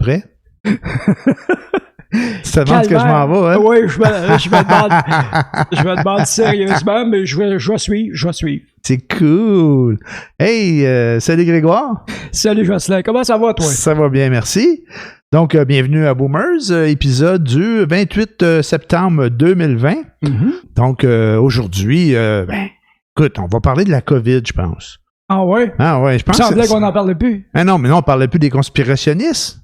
prêt? Tu te demandes ce que je m'en vais, hein? Oui, je me demande sérieusement, mais je vais suivre. C'est cool. Hey, salut Grégoire. Salut Jocelyn, comment ça va toi? Ça va bien, merci. Donc, bienvenue à Boomers, épisode du 28 septembre 2020. Mm-hmm. Donc, aujourd'hui, écoute, on va parler de la COVID, je pense. Ah ouais? Ah ouais, je pense. Il semblait qu'on n'en parlait plus. Mais non, on parlait plus des conspirationnistes.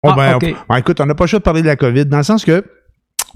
OK. Écoute, on n'a pas le choix de parler de la COVID, dans le sens que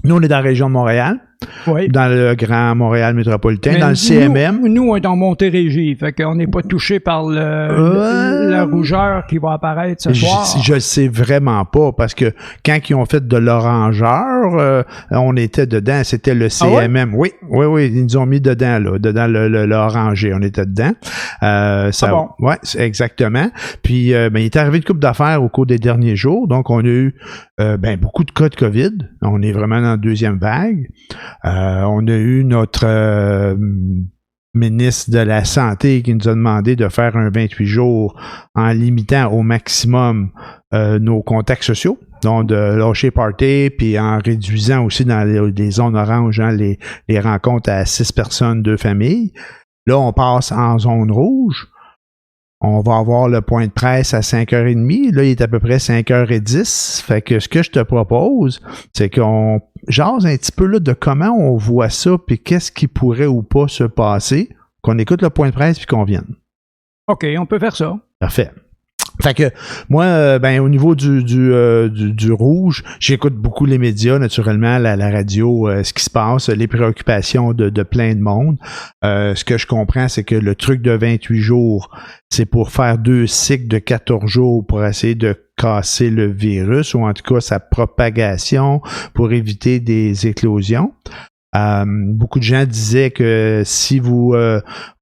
nous, on est dans la région de Montréal, oui. Dans le Grand Montréal métropolitain, dans le CMM. Nous, on est en Montérégie, fait qu'on n'est pas touché par la rougeur qui va apparaître ce soir. Je le sais vraiment pas, parce que quand ils ont fait de l'orangeur, on était dedans, c'était le CMM. Ah ouais? Oui, ils nous ont mis dedans l'orangé, on était dedans. Bon? Ouais, exactement. Puis, il est arrivé une couple d'affaires au cours des derniers jours, donc on a eu beaucoup de cas de COVID. On est vraiment dans la deuxième vague. On a eu notre ministre de la Santé qui nous a demandé de faire un 28 jours en limitant au maximum nos contacts sociaux, donc de lâcher party, puis en réduisant aussi dans les zones oranges les rencontres à 6 personnes, 2 familles. Là, on passe en zone rouge. On va avoir le point de presse à 5h30. Là, il est à peu près 5h10. Fait que ce que je te propose, c'est qu'on jase un petit peu là, de comment on voit ça, puis qu'est-ce qui pourrait ou pas se passer, qu'on écoute le point de presse puis qu'on vienne. OK, on peut faire ça. Parfait. Fait que moi, au niveau du rouge, j'écoute beaucoup les médias, naturellement, la radio, ce qui se passe, les préoccupations de plein de monde. Ce que je comprends, c'est que le truc de 28 jours, c'est pour faire 2 cycles de 14 jours pour essayer de casser le virus, ou en tout cas sa propagation, pour éviter des éclosions. Beaucoup de gens disaient que si vous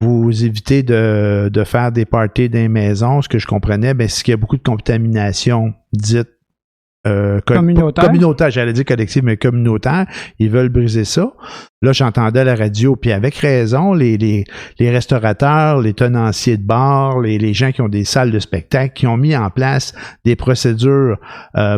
évitez de faire des parties dans les maisons, ce que je comprenais, c'est qu'il y a beaucoup de contamination dite communautaire, j'allais dire collective, mais communautaire. Ils veulent briser ça. Là, j'entendais à la radio, puis avec raison, les restaurateurs, les tenanciers de bars, les gens qui ont des salles de spectacle, qui ont mis en place des procédures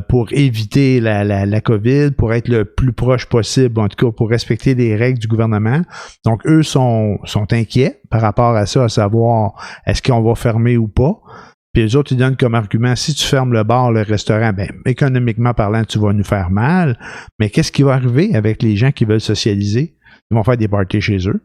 pour éviter la COVID, pour être le plus proche possible, en tout cas pour respecter les règles du gouvernement. Donc, eux sont inquiets par rapport à ça, à savoir est-ce qu'on va fermer ou pas. Puis les autres, ils donnent comme argument, si tu fermes le bar, le restaurant, économiquement parlant, tu vas nous faire mal. Mais qu'est-ce qui va arriver avec les gens qui veulent socialiser? Ils vont faire des parties chez eux.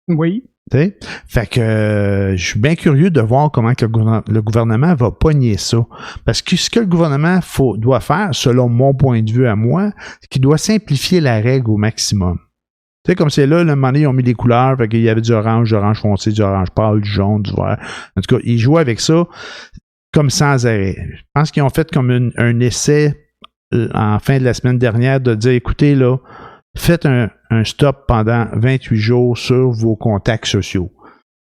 Oui. T'sais? Fait que je suis bien curieux de voir comment que le gouvernement va pogner ça. Parce que ce que le gouvernement doit faire, selon mon point de vue à moi, c'est qu'il doit simplifier la règle au maximum. Tu sais, comme c'est là, le moment donné, ils ont mis des couleurs, fait qu'il y avait du orange foncé, du orange pâle, du jaune, du vert. En tout cas, ils jouaient avec ça comme sans arrêt. Je pense qu'ils ont fait comme un essai en fin de la semaine dernière de dire, écoutez, là, faites un stop pendant 28 jours sur vos contacts sociaux.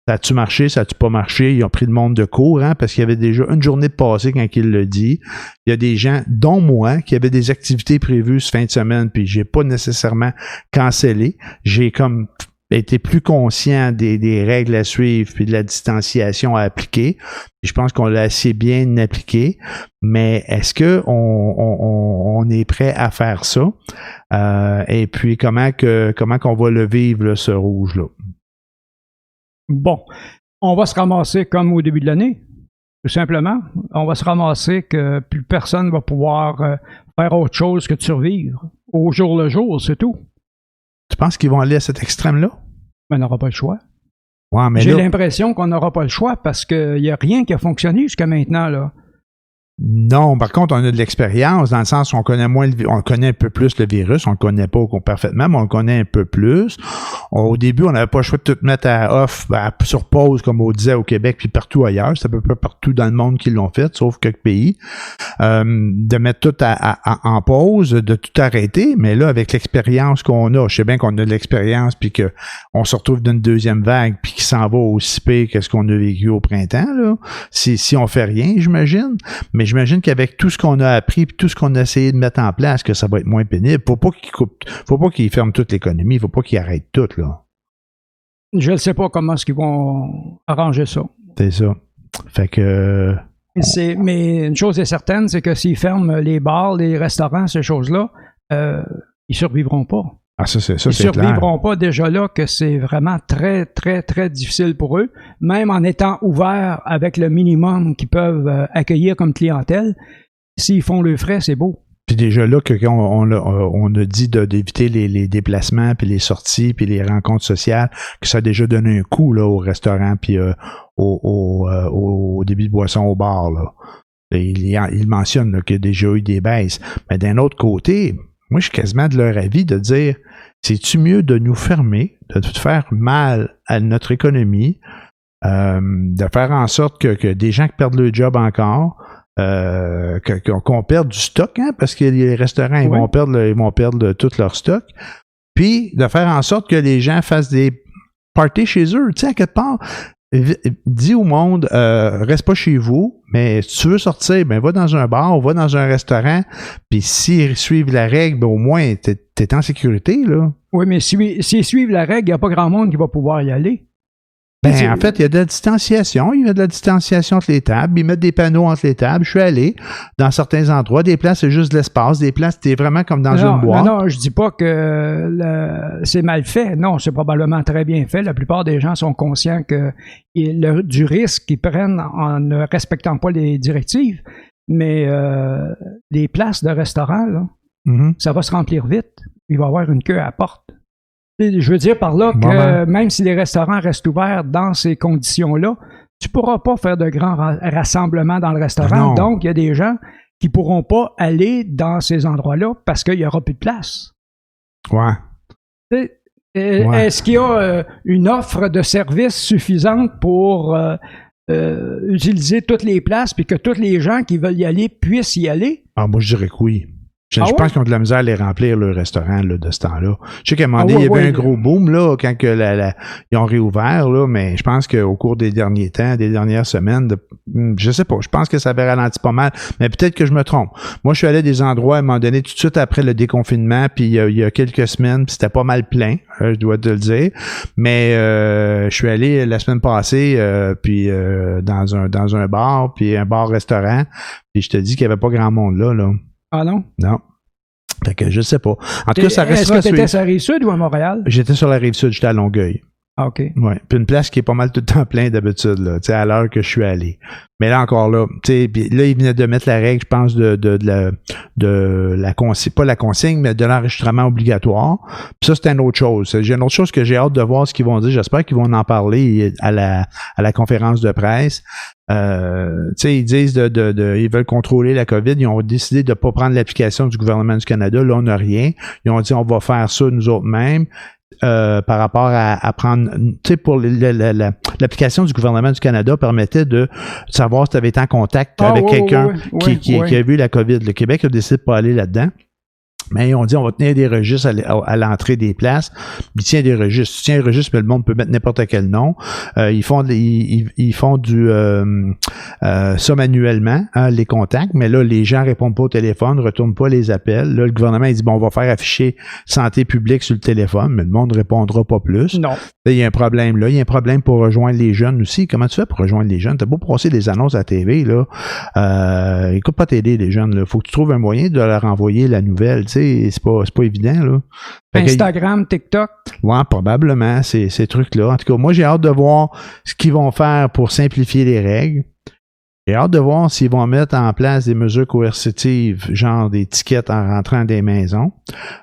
Ça a-tu marché, ça a-tu pas marché? Ils ont pris le monde de court, parce qu'il y avait déjà une journée de passé quand il l'a dit. Il y a des gens, dont moi, qui avaient des activités prévues ce fin de semaine, puis j'ai pas nécessairement cancellé. J'ai comme été plus conscient des règles à suivre puis de la distanciation à appliquer. Et je pense qu'on l'a assez bien appliqué. Mais est-ce que on est prêt à faire ça? Et puis comment qu'on va le vivre, là, ce rouge-là? Bon, on va se ramasser comme au début de l'année, tout simplement. On va se ramasser que plus personne va pouvoir faire autre chose que de survivre. Au jour le jour, c'est tout. Tu penses qu'ils vont aller à cet extrême-là? Mais on n'aura pas le choix. Ouais, mais j'ai l'impression qu'on n'aura pas le choix parce qu'il n'y a rien qui a fonctionné jusqu'à maintenant, là. Non, par contre, on a de l'expérience dans le sens où on connaît un peu plus le virus, on le connaît pas parfaitement, mais on le connaît un peu plus. Au début, on n'avait pas le choix de tout mettre à off, sur pause, comme on disait au Québec, puis partout ailleurs. C'est à peu près partout dans le monde qui l'ont fait, sauf quelques pays. De mettre tout en pause, de tout arrêter, mais là, avec l'expérience qu'on a, je sais bien qu'on a de l'expérience, puis qu'on se retrouve d'une deuxième vague, puis qui s'en va aussi pire que ce qu'on a vécu au printemps, là. Si on fait rien, j'imagine. Mais j'imagine qu'avec tout ce qu'on a appris et tout ce qu'on a essayé de mettre en place, que ça va être moins pénible. Faut pas qu'ils ferment toute l'économie. Faut pas qu'ils arrêtent tout, là. Je ne sais pas comment est-ce qu'ils vont arranger ça. C'est ça. Fait que Mais une chose est certaine, c'est que s'ils ferment les bars, les restaurants, ces choses-là, ils survivront pas. Ah, ça, c'est Ils clair. survivront pas déjà là que c'est vraiment très, très, très difficile pour eux, même en étant ouverts avec le minimum qu'ils peuvent accueillir comme clientèle. S'ils font le frais, c'est beau. Puis déjà là, on a dit d'éviter les déplacements, puis les sorties, puis les rencontres sociales, que ça a déjà donné un coup là, au restaurant, puis au débit de boisson au bar. Là. Et il mentionne là, qu'il y a déjà eu des baisses. Mais d'un autre côté, moi, je suis quasiment de leur avis de dire, c'est-tu mieux de nous fermer, de faire mal à notre économie, de faire en sorte que des gens qui perdent leur job encore, qu'on perde du stock, hein, parce que les restaurants, ils vont perdre tout leur stock, puis de faire en sorte que les gens fassent des parties chez eux. Tu sais, à quelque part, dis au monde, reste pas chez vous, mais si tu veux sortir, ben va dans un bar, va dans un restaurant, puis s'ils suivent la règle, ben au moins, t'es en sécurité, là. Oui, mais s'ils suivent la règle, il n'y a pas grand monde qui va pouvoir y aller. Ben, en fait, il y a de la distanciation. Il y a de la distanciation entre les tables. Ils mettent des panneaux entre les tables. Je suis allé dans certains endroits. Des places, c'est juste de l'espace. Des places, c'est vraiment comme dans une boîte. Non, je dis pas que c'est mal fait. Non, c'est probablement très bien fait. La plupart des gens sont conscients du risque qu'ils prennent en ne respectant pas les directives. Mais les places de restaurants, là, ça va se remplir vite. Il va y avoir une queue à la porte. Je veux dire par là que même si les restaurants restent ouverts dans ces conditions-là, tu ne pourras pas faire de grands rassemblements dans le restaurant. Non. Donc, il y a des gens qui ne pourront pas aller dans ces endroits-là parce qu'il n'y aura plus de place. Ouais. Est-ce qu'il y a une offre de service suffisante pour utiliser toutes les places puis que tous les gens qui veulent y aller puissent y aller? Ah, moi, je dirais que oui. Je pense qu'ils ont de la misère à les remplir, le restaurant, là, de ce temps-là. Je sais qu'à un moment donné, il y avait un gros boom, là, quand ils ont réouvert, là, mais je pense qu'au cours des derniers temps, des dernières semaines, je sais pas, je pense que ça avait ralenti pas mal, mais peut-être que je me trompe. Moi, je suis allé à des endroits, à un moment donné, tout de suite après le déconfinement, puis il y a quelques semaines, puis c'était pas mal plein, je dois te le dire, mais je suis allé la semaine passée, puis dans un bar, puis un bar-restaurant, puis je te dis qu'il y avait pas grand monde là. Ah non? Non. Fait que je sais pas. En tout cas, ça restera. Est-ce que tu étais sur la Rive-Sud ou à Montréal? J'étais sur la Rive-Sud, j'étais à Longueuil. Ah, OK. Ouais. Puis une place qui est pas mal tout le temps plein d'habitude, là, tu sais, à l'heure que je suis allé. Mais là encore là, tu sais, là, ils venaient de mettre la règle, je pense, de la consigne, pas la consigne, mais de l'enregistrement obligatoire. Puis ça, c'est une autre chose. J'ai une autre chose que j'ai hâte de voir ce qu'ils vont dire. J'espère qu'ils vont en parler à la conférence de presse. Tu sais, ils disent ils veulent contrôler la COVID. Ils ont décidé de pas prendre l'application du gouvernement du Canada. Là, on n'a rien. Ils ont dit, on va faire ça nous autres mêmes. Par rapport à prendre, tu sais, pour l'application du gouvernement du Canada permettait de savoir si tu avais été en contact avec quelqu'un qui a vu la COVID. Le Québec a décidé de pas aller là-dedans. Mais ils ont dit, on va tenir des registres à l'entrée des places. Ils tiennent des registres. Tu tiens un registre, mais le monde peut mettre n'importe quel nom. Ils font ça manuellement, hein, les contacts. Mais là, les gens répondent pas au téléphone, retournent pas les appels. Là, le gouvernement, il dit, bon, on va faire afficher santé publique sur le téléphone, mais le monde ne répondra pas plus. Non. Là, il y a un problème là. Il y a un problème pour rejoindre les jeunes aussi. Comment tu fais pour rejoindre les jeunes? T'as beau passer des annonces à la TV, là. Écoute pas t'aider, les jeunes, là. Faut que tu trouves un moyen de leur envoyer la nouvelle, tu sais. C'est pas évident, là. Instagram, TikTok? Ouais, probablement, ces trucs-là. En tout cas, moi, j'ai hâte de voir ce qu'ils vont faire pour simplifier les règles. J'ai hâte de voir s'ils vont mettre en place des mesures coercitives, genre des tickets en rentrant des maisons.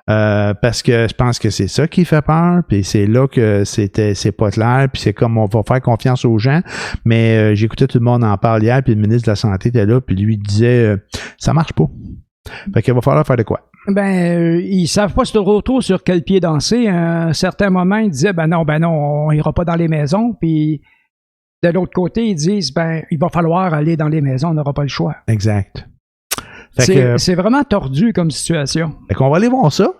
Parce que je pense que c'est ça qui fait peur, puis c'est là que c'est pas clair, puis c'est comme on va faire confiance aux gens. Mais j'écoutais tout le monde en parler hier, puis le ministre de la Santé était là, puis lui disait ça marche pas. Fait qu'il va falloir faire de quoi? Ils savent pas trop sur quel pied danser. À un certain moment, ils disaient, ben non, on ira pas dans les maisons. Puis de l'autre côté, ils disent, il va falloir aller dans les maisons, on n'aura pas le choix. Exact. C'est vraiment tordu comme situation. Fait qu'on va aller voir ça.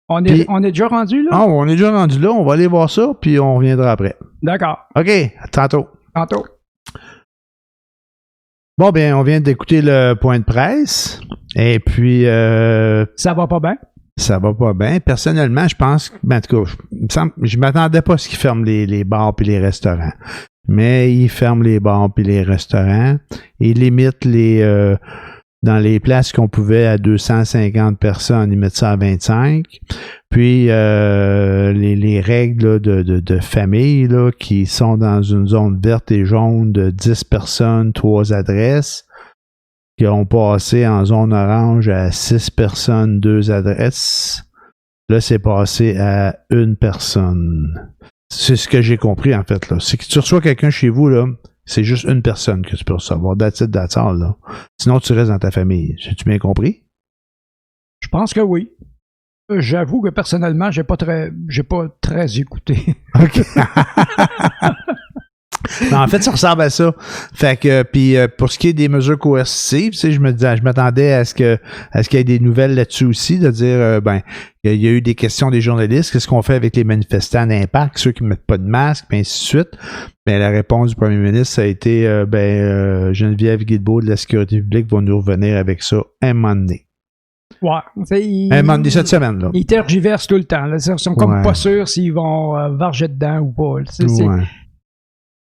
On est déjà rendu là? Ah, on est déjà rendu là, on va aller voir ça, puis on reviendra après. D'accord. OK, tantôt. Tantôt. Bon, bien, on vient d'écouter le point de presse. Et puis... ça va pas bien? Ça va pas bien. Personnellement, je pense... en tout cas, je m'attendais pas à ce qu'ils ferment les bars et les restaurants. mais ils ferment les bars puis les restaurants. Ils limitent dans les places qu'on pouvait à 250 personnes, ils mettent ça à 25. Puis les règles là, de famille là, qui sont dans une zone verte et jaune de 10 personnes, 3 adresses, qui ont passé en zone orange à 6 personnes, 2 adresses. Là, c'est passé à 1 personne. C'est ce que j'ai compris, en fait. Là. C'est que tu reçois quelqu'un chez vous, là, c'est juste 1 personne que tu peux recevoir. That's it, that's all, là. Sinon, tu restes dans ta famille. As-tu bien compris? Je pense que oui. J'avoue que personnellement, j'ai pas très écouté. OK. Non, en fait, ça ressemble à ça. Fait que, puis pour ce qui est des mesures coercitives, tu sais, je m'attendais à ce qu'il y ait des nouvelles là-dessus aussi, de dire, il y a eu des questions des journalistes, qu'est-ce qu'on fait avec les manifestants d'impact, ceux qui mettent pas de masque, puis ainsi de suite. Mais la réponse du premier ministre, ça a été, Geneviève Guilbeault de la Sécurité publique va nous revenir avec ça un moment donné. Ouais. Un moment donné cette semaine, là. Ils tergiversent tout le temps. Là. Ils sont comme pas sûrs s'ils vont varger dedans ou pas.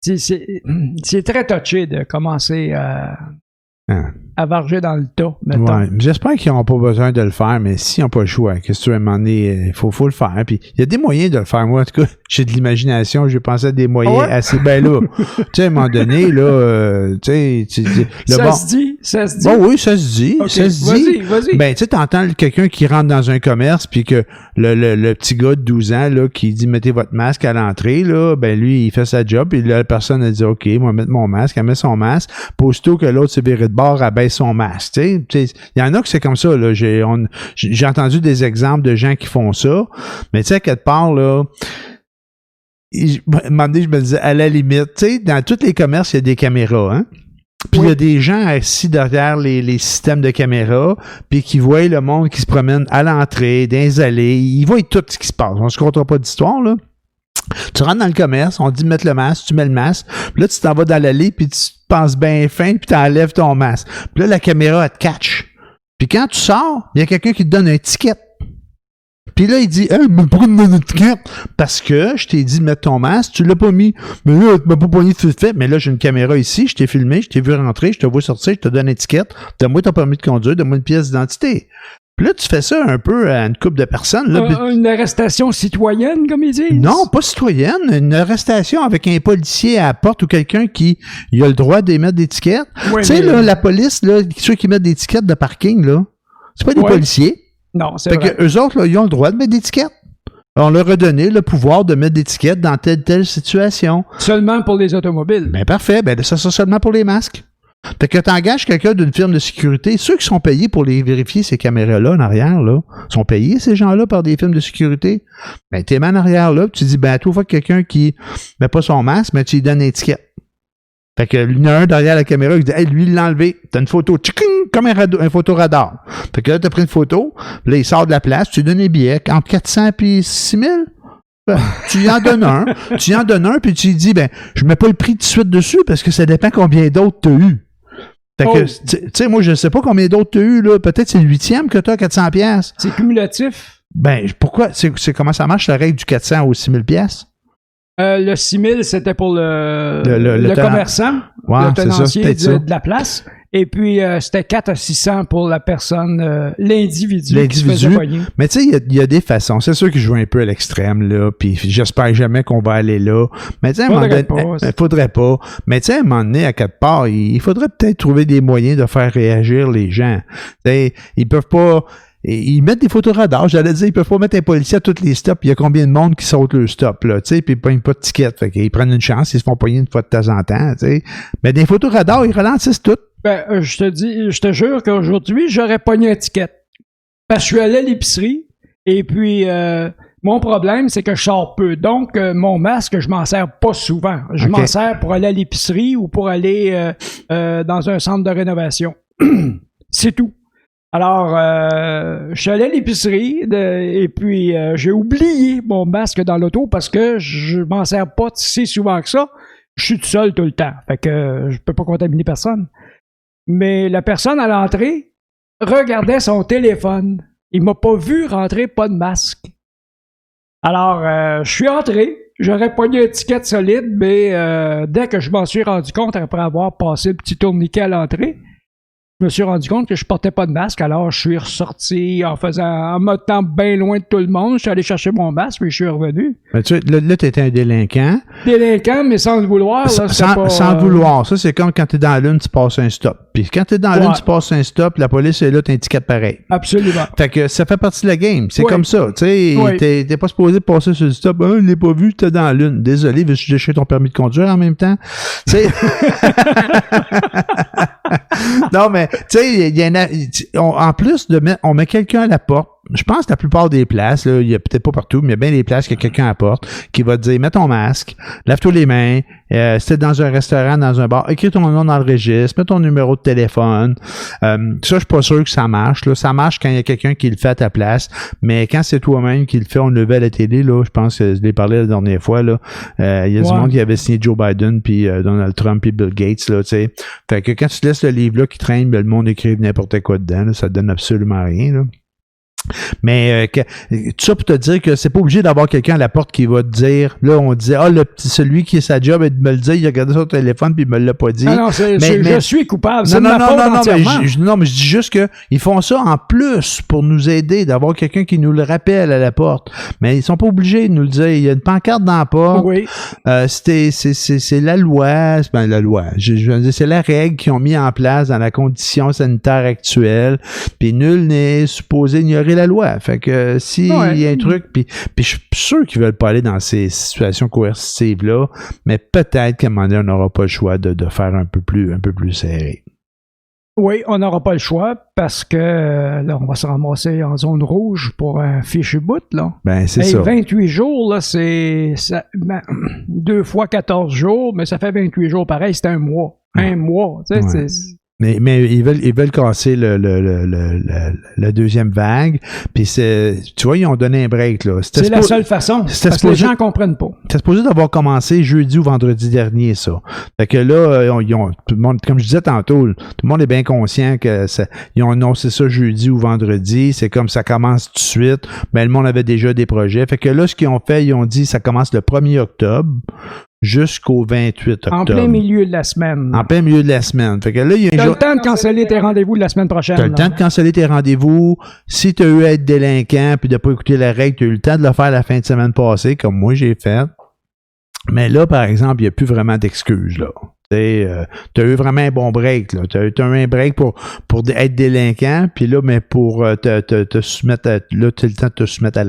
C'est très touché de commencer à varger dans le tas, mettons. Ouais. J'espère qu'ils n'auront pas besoin de le faire, mais s'ils n'ont pas le choix, qu'est-ce que tu veux demander? Il faut le faire. Puis il y a des moyens de le faire. Moi, en tout cas, j'ai de l'imagination, j'ai pensé à des moyens assez là. Tu sais, à un moment donné, là, tu sais, ça se dit? Bon, oui, ça se dit. Okay. Ça se dit. Vas-y. Ben, tu sais, t'entends quelqu'un qui rentre dans un commerce, puis que le petit gars de 12 ans, là, qui dit mettez votre masque à l'entrée, là, ben, lui, il fait sa job, puis la personne, elle dit OK, moi, mettre mon masque, elle met son masque. Aussitôt que l'autre s'est viré de bord, elle baisse son masque. Tu sais, il y en a que c'est comme ça, là. J'ai entendu des exemples de gens qui font ça, mais tu sais, à quelque part, là, à un moment donné, je me disais, à la limite, tu sais, dans tous les commerces, il y a des caméras, hein? Puis il y a des gens assis derrière les systèmes de caméras, puis qui voient le monde qui se promène à l'entrée, dans les allées, ils voient tout ce qui se passe. On se comptera pas d'histoire, là. Tu rentres dans le commerce, on te dit de mettre le masque, tu mets le masque, puis là, tu t'en vas dans l'allée, puis tu te penses bien fin, puis tu enlèves ton masque. Puis là, la caméra, elle te catch. Puis quand tu sors, il y a quelqu'un qui te donne un ticket. Puis là, il dit « Hey, mais pourquoi tu me donnes une ticket? » Parce que je t'ai dit de mettre ton masque, tu l'as pas mis. Mais là, tu m'as pas poigné tout fait. Mais là, j'ai une caméra ici, je t'ai filmé, je t'ai vu rentrer, je te vois sortir, je te donne une étiquette. Donne-moi ton permis de conduire, donne-moi une pièce d'identité. Puis là, tu fais ça un peu à une couple de personnes. Là, une arrestation citoyenne, comme ils disent? Non, pas citoyenne. Une arrestation avec un policier à la porte ou quelqu'un qui a le droit d'émettre des tickets. Ouais, tu sais, là, la police, là, ceux qui mettent des tickets de parking, là, c'est pas des policiers. Non, c'est vrai. Que eux autres, là, ils ont le droit de mettre des tickets. On leur a donné le pouvoir de mettre des tickets dans telle situation. Seulement pour les automobiles. Ben parfait. Ben ça sera seulement pour les masques. Fait que t'engages quelqu'un d'une firme de sécurité, ceux qui sont payés pour les vérifier ces caméras-là en arrière, là, sont payés ces gens-là par des firmes de sécurité. Ben t'es en arrière là, puis tu dis, ben à tout fois quelqu'un qui met pas son masque, ben tu lui donnes une étiquette. Fait que il y en a un derrière la caméra qui dit, hey, lui, il l'a enlevé. T'as une photo, tching, comme un photoradar. Fait que là, t'as pris une photo, là, il sort de la place, tu lui donnes des billets, entre 400 et 6 000. Ben, tu y en donnes un, puis tu lui dis, ben, je mets pas le prix tout de suite dessus, parce que ça dépend combien d'autres t'as eu. Fait que, tu sais, moi, je sais pas combien d'autres t'as eu, là. Peut-être c'est le 8e que t'as, 400 pièces. C'est cumulatif. Ben, pourquoi? C'est comment ça marche, la règle du 400 aux 6 000 pièces? Le 6 000, c'était pour le commerçant, le tenancier de la place. Et puis, c'était 4 à 600 pour la personne, l'individu qui se faisait voyer. Mais tu sais, il y a des façons. C'est sûr que je joue un peu à l'extrême, là, puis j'espère jamais qu'on va aller là. Mais tu sais, faudrait pas. Mais tu sais, à un moment donné, à quelque part, il faudrait peut-être trouver des moyens de faire réagir les gens. T'sais, ils peuvent pas... Ils mettent des photos radars, j'allais dire, ils peuvent pas mettre un policier à tous les stops, il y a combien de monde qui saute le stop, là, tu sais, puis ils pognent pas de ticket, fait qu'ils prennent une chance, ils se font pogner une fois de temps en temps, tu sais. Mais des photos radars, ils ralentissent tout. Ben, je te jure qu'aujourd'hui, j'aurais pogné un ticket. Parce que je suis allé à l'épicerie, et puis, mon problème, c'est que je sors peu. Donc, mon masque, je m'en sers pas souvent. Je m'en sers pour aller à l'épicerie ou pour aller dans un centre de rénovation. C'est tout. Alors, je suis allé à l'épicerie et puis j'ai oublié mon masque dans l'auto parce que je m'en sers pas si souvent que ça. Je suis tout seul tout le temps. Fait que je peux pas contaminer personne. Mais la personne à l'entrée regardait son téléphone. Il m'a pas vu rentrer, pas de masque. Alors, je suis entré. J'aurais pas une étiquette solide, mais dès que je m'en suis rendu compte, après avoir passé le petit tourniquet à l'entrée, je me suis rendu compte que je portais pas de masque, alors je suis ressorti en me tenant bien loin de tout le monde. Je suis allé chercher mon masque, puis je suis revenu. Ben, tu sais, là, t'étais un délinquant. Délinquant, mais sans le vouloir. Là, sans le vouloir. Ça, c'est comme quand t'es dans la lune, tu passes un stop. Puis quand t'es dans la lune, tu passes un stop, la police est là, t'as un ticket pareil. Absolument. Fait que ça fait partie de la game. C'est comme ça. Tu sais, t'es pas supposé passer sur le stop. Ah, je l'ai pas vu, t'es dans la lune. Désolé, veux-tu déchirer ton permis de conduire en même temps? Tu sais. Non, mais, tu sais, en plus de mettre, on met quelqu'un à la porte. Je pense que la plupart des places, là, il y a peut-être pas partout, mais il y a bien des places qu'il y a quelqu'un à la porte qui va te dire, mets ton masque, lave-toi les mains, si t'es dans un restaurant, dans un bar, écris ton nom dans le registre, mets ton numéro de téléphone. Ça, je suis pas sûr que ça marche, là. Ça marche quand il y a quelqu'un qui le fait à ta place, mais quand c'est toi-même qui le fait, on le levait à la télé, là, je pense que je l'ai parlé la dernière fois, là. Il y a du monde qui avait signé Joe Biden, puis Donald Trump, puis Bill Gates, là, tu sais. Fait que quand tu laisses le livre-là qui traîne, ben, le monde écrit n'importe quoi dedans, là, ça te donne absolument rien, là. Mais tout ça pour te dire que c'est pas obligé d'avoir quelqu'un à la porte qui va te dire, là on disait celui qui est sa job et de me le dire, il a regardé son téléphone puis il me l'a pas dit. Non, je suis coupable, c'est non, ma faute non, mais je dis juste que ils font ça en plus pour nous aider, d'avoir quelqu'un qui nous le rappelle à la porte. Mais ils sont pas obligés de nous le dire. Il y a une pancarte dans la porte. Oui. C'est la loi, la loi. Je veux dire, c'est la règle qu'ils ont mis en place dans la condition sanitaire actuelle. Puis nul n'est supposé ignorer la loi. Fait que s'il y a un truc, puis je suis sûr qu'ils veulent pas aller dans ces situations coercitives-là, mais peut-être qu'à un moment donné, on n'aura pas le choix de faire un peu plus serré. Oui, on n'aura pas le choix parce que là, on va se ramasser en zone rouge pour un fichu bout, là. Ben, c'est ça. 28 jours, là, c'est 2 fois 14 jours, mais ça fait 28 jours pareil, c'est un mois. Un mois, tu sais, Mais ils veulent casser la deuxième vague. Puis tu vois, ils ont donné un break, là. C'est la seule façon. Parce que les gens comprennent pas. C'est supposé d'avoir commencé jeudi ou vendredi dernier, ça. Fait que là, tout le monde, comme je disais tantôt, tout le monde est bien conscient que ils ont annoncé ça jeudi ou vendredi. C'est comme ça commence tout de suite. Mais le monde avait déjà des projets. Fait que là, ce qu'ils ont fait, ils ont dit ça commence le 1er octobre. Jusqu'au 28 octobre. En plein milieu de la semaine. En plein milieu de la semaine. Fait que là, il y a t'as le temps de canceller tes rendez-vous de la semaine prochaine. T'as le temps de canceller tes rendez-vous. Si t'as eu à être délinquant puis de pas écouter la règle, t'as eu le temps de le faire la fin de semaine passée, comme moi j'ai fait. Mais là, par exemple, il n'y a plus vraiment d'excuses, là. T'as eu vraiment un bon break, là. T'as eu un break pour être délinquant, puis là, mais pour te soumettre là, t'as le temps de te soumettre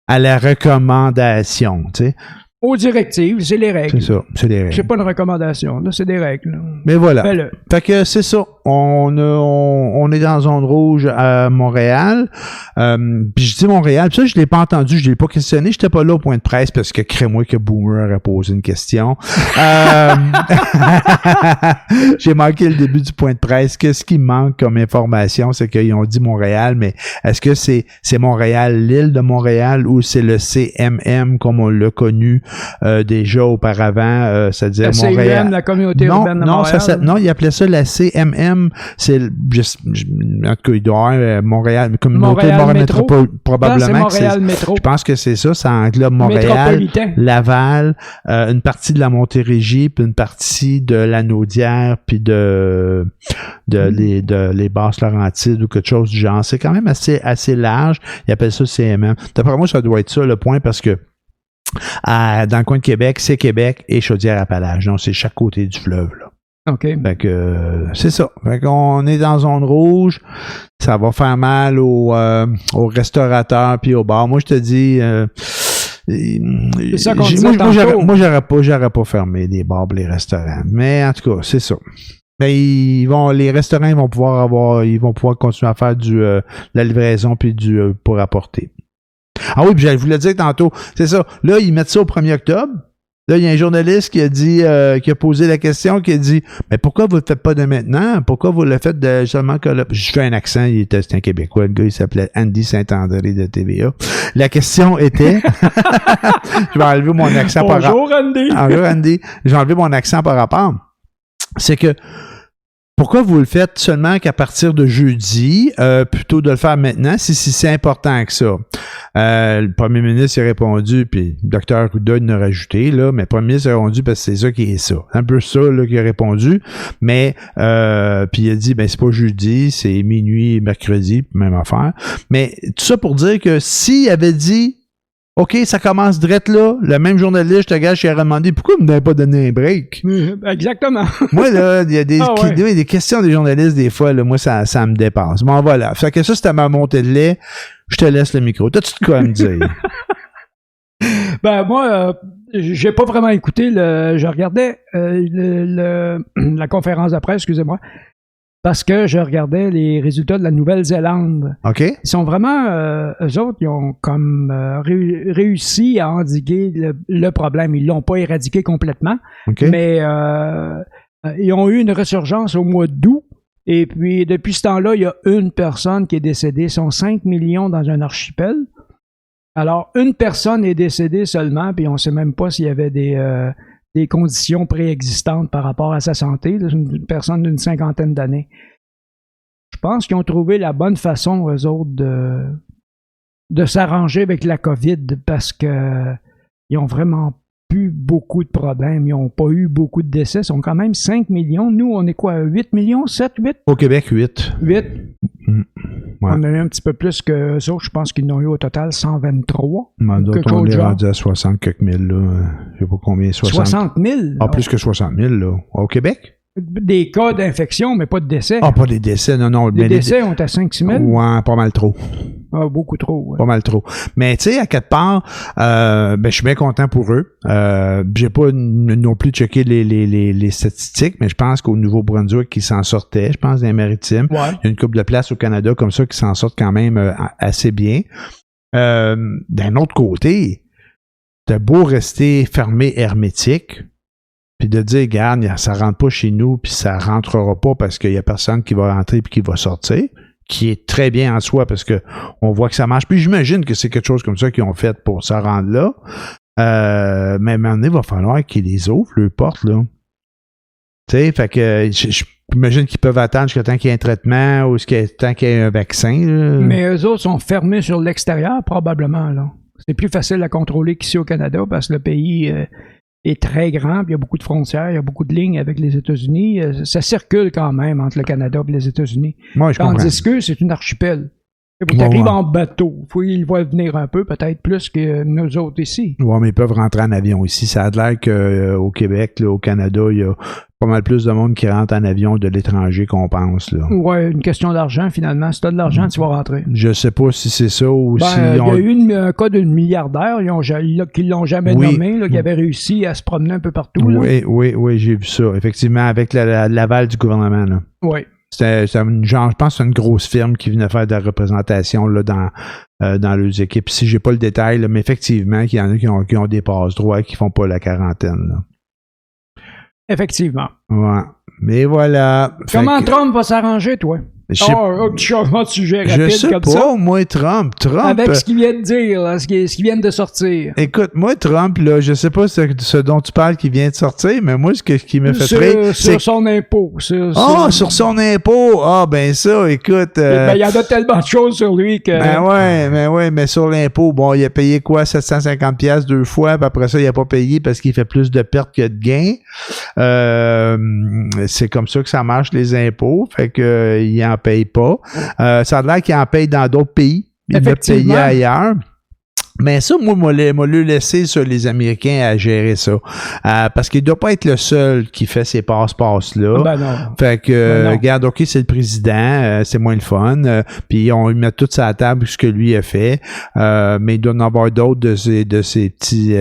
à la recommandation, tu sais. Aux directives, c'est les règles. C'est ça, c'est les règles. C'est pas une recommandation, là, c'est des règles. Là. Mais voilà. Fait que c'est ça. On est dans zone rouge à Montréal. Puis je dis Montréal, puis ça, je l'ai pas entendu, je l'ai pas questionné. J'étais pas là au point de presse parce que crée-moi que Boomer a posé une question. J'ai manqué le début du point de presse. Qu'est-ce qui manque comme information? C'est qu'ils ont dit Montréal, mais est-ce que c'est Montréal, l'île de Montréal, ou c'est le CMM comme on l'a connu déjà auparavant, c'est-à-dire la Montréal. CUM, la communauté urbaine de Montréal. Non, il appelait ça la CMM, c'est, en tout cas, il doit avoir Montréal, communauté Montréal Métropole, probablement. C'est Montréal Métro. Je pense que c'est ça, ça englobe Montréal, Laval, une partie de la Montérégie, puis une partie de la Naudière, puis de les Basses-Laurentides ou quelque chose du genre. C'est quand même assez large. Ils appellent ça CMM. D'après moi, ça doit être ça le point, parce que dans le coin de Québec, c'est Québec et Chaudière-Appalaches. Donc, c'est chaque côté du fleuve, là. OK. Fait que, c'est ça. Fait qu'on est dans zone rouge. Ça va faire mal aux restaurateurs puis aux bars. Moi, je te dis, c'est ça qu'on disait tantôt. moi, j'aurais pas fermé les bars et les restaurants. Mais, en tout cas, c'est ça. Mais les restaurants, ils vont pouvoir continuer à faire la livraison puis pour apporter. Ah oui, puis je voulais dire tantôt, c'est ça. Là, ils mettent ça au 1er octobre. Là, il y a un journaliste qui a dit, qui a posé la question, qui a dit, mais pourquoi vous le faites pas de maintenant? Pourquoi vous le faites seulement que là? Je fais un accent, c'était un Québécois, le gars, il s'appelait Andy Saint-André de TVA. La question était, je vais enlever mon accent par rapport. Bonjour, Andy. Bonjour, Andy. Je vais enlever mon accent par rapport. C'est que, Pourquoi vous le faites seulement qu'à partir de jeudi, plutôt de le faire maintenant, si c'est important que ça? Le premier ministre a répondu, puis le docteur Arruda l'a rajouté, là, mais le premier ministre a répondu parce que c'est ça qui est ça. C'est un peu ça là, qu'il a répondu, mais puis il a dit, ben c'est pas jeudi, c'est minuit, mercredi, même affaire. Mais tout ça pour dire que s'il avait dit OK, ça commence direct là. Le même journaliste, je te gage, il a demandé pourquoi vous m'avez pas donné un break? Exactement. Moi, là, il y a des questions des journalistes, des fois, là, moi, ça me dépasse. Bon, voilà. Fait que ça, c'était ma montée de lait. Je te laisse le micro. T'as-tu de quoi à me dire? Ben, moi, j'ai pas vraiment écouté je regardais la conférence de presse, excusez-moi. Parce que je regardais les résultats de la Nouvelle-Zélande. OK. Ils sont vraiment, eux autres, ils ont comme réussi à endiguer le problème. Ils l'ont pas éradiqué complètement, OK. mais ils ont eu une résurgence au mois d'août. Et puis, depuis ce temps-là, il y a une personne qui est décédée. Ils sont 5 millions dans un archipel. Alors, une personne est décédée seulement, puis on ne sait même pas s'il y avait des conditions préexistantes par rapport à sa santé, une personne d'une 50aine d'années. Je pense qu'ils ont trouvé la bonne façon, eux autres, de s'arranger avec la COVID parce que ils ont vraiment plus beaucoup de problèmes. Ils n'ont pas eu beaucoup de décès. Ils sont quand même 5 millions. Nous, on est quoi? 8 millions? 7, 8? Au Québec, 8. 8? Ouais. On a eu un petit peu plus que ça. Je pense qu'ils n'ont eu au total 123. D'autres, on est rendu à 60 quelques mille, là. Je sais pas combien. 60 000? Ah, plus que 60 000, là. Au Québec? Des cas d'infection, mais pas de décès. Ah, pas des décès, non. Les décès ont à 5-6 000? Ouais, pas mal trop. Ah, beaucoup trop. Ouais. Pas mal trop. Mais tu sais, à quelque part, je suis bien content pour eux. J'ai pas non plus checké les statistiques, mais je pense qu'au Nouveau-Brunswick, qui s'en sortait, je pense, dans les Maritimes. Ouais. Il y a une couple de places au Canada comme ça qui s'en sortent quand même assez bien. D'un autre côté, t'as beau rester fermé hermétique, puis de dire, regarde, ça rentre pas chez nous, puis ça rentrera pas parce qu'il y a personne qui va rentrer puis qui va sortir, qui est très bien en soi parce que on voit que ça marche. Puis j'imagine que c'est quelque chose comme ça qu'ils ont fait pour se rendre là. Mais à un moment donné, il va falloir qu'ils les ouvrent, les portes, là. Tu sais, fait que j'imagine qu'ils peuvent attendre jusqu'à temps qu'il y ait un traitement ou jusqu'à temps qu'il y ait un vaccin, là. Mais eux autres sont fermés sur l'extérieur, probablement, là. C'est plus facile à contrôler qu'ici au Canada parce que le pays est très grand, puis il y a beaucoup de frontières, il y a beaucoup de lignes avec les États-Unis. Ça circule quand même entre le Canada et les États-Unis. Moi, je comprends. Tandis que c'est une archipel. Tu arrives en bateau. Ils vont venir un peu, peut-être plus que nous autres ici. Oui, mais ils peuvent rentrer en avion ici. Ça a l'air qu'au Québec, là, au Canada, il y a pas mal plus de monde qui rentre en avion de l'étranger qu'on pense, là. Oui, une question d'argent, finalement. Si tu as de l'argent, tu vas rentrer. Je sais pas si c'est ça ou si... Il y a eu un cas d'une milliardaire qui l'ont jamais nommé, là, qui avait réussi à se promener un peu partout. Oui, j'ai vu ça. Effectivement, avec l'aval du gouvernement, là. Oui. C'était je pense que c'est une grosse firme qui venait faire de la représentation là, dans leurs équipes. Si j'ai pas le détail, là, mais effectivement, il y en a qui ont des passe-droits qui font pas la quarantaine, là. Effectivement. Ouais. Mais voilà. Comment Trump va s'arranger, toi? Petit changement de sujet rapide je sais comme pas, ça. Moi, Trump. Avec ce qu'il vient de dire, là, ce qui vient de sortir. Écoute, moi, Trump, là, je sais pas ce dont tu parles qui vient de sortir, mais moi, ce qui me fait rire, c'est... Sur son impôt. Sur son impôt! Ah, ben ça, écoute... il y en a tellement de choses sur lui que... mais sur l'impôt, bon, il a payé quoi? 750$ 2 fois, puis après ça, il a pas payé parce qu'il fait plus de pertes que de gains. C'est comme ça que ça marche, les impôts. Fait que, il en paye pas. Ça a l'air qu'il en paye dans d'autres pays. Il l'a payé ailleurs. Mais ça, moi, m'a le laissé sur les Américains à gérer ça. Parce qu'il doit pas être le seul qui fait ces passe-passe-là. Ben non. Fait que, regarde, OK, c'est le président, c'est moins le fun. Puis on lui met tout ça à la table, ce que lui a fait. Mais il doit en avoir d'autres de ses petits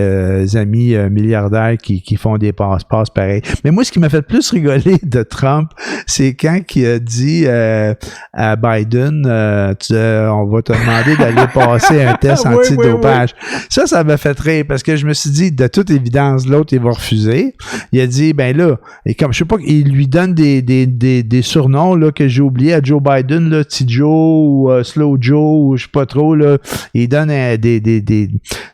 amis milliardaires qui font des passe-passe pareil. Mais moi, ce qui m'a fait plus rigoler de Trump, c'est quand il a dit à Biden, on va te demander d'aller passer un test antidopage. dopage. Ça m'a fait rire parce que je me suis dit, de toute évidence, l'autre, il va refuser. Il a dit, ben là, et comme je sais pas, il lui donne des surnoms là, que j'ai oubliés à Joe Biden, là, T-Joe ou Slow Joe, ou je sais pas trop, là. Il donne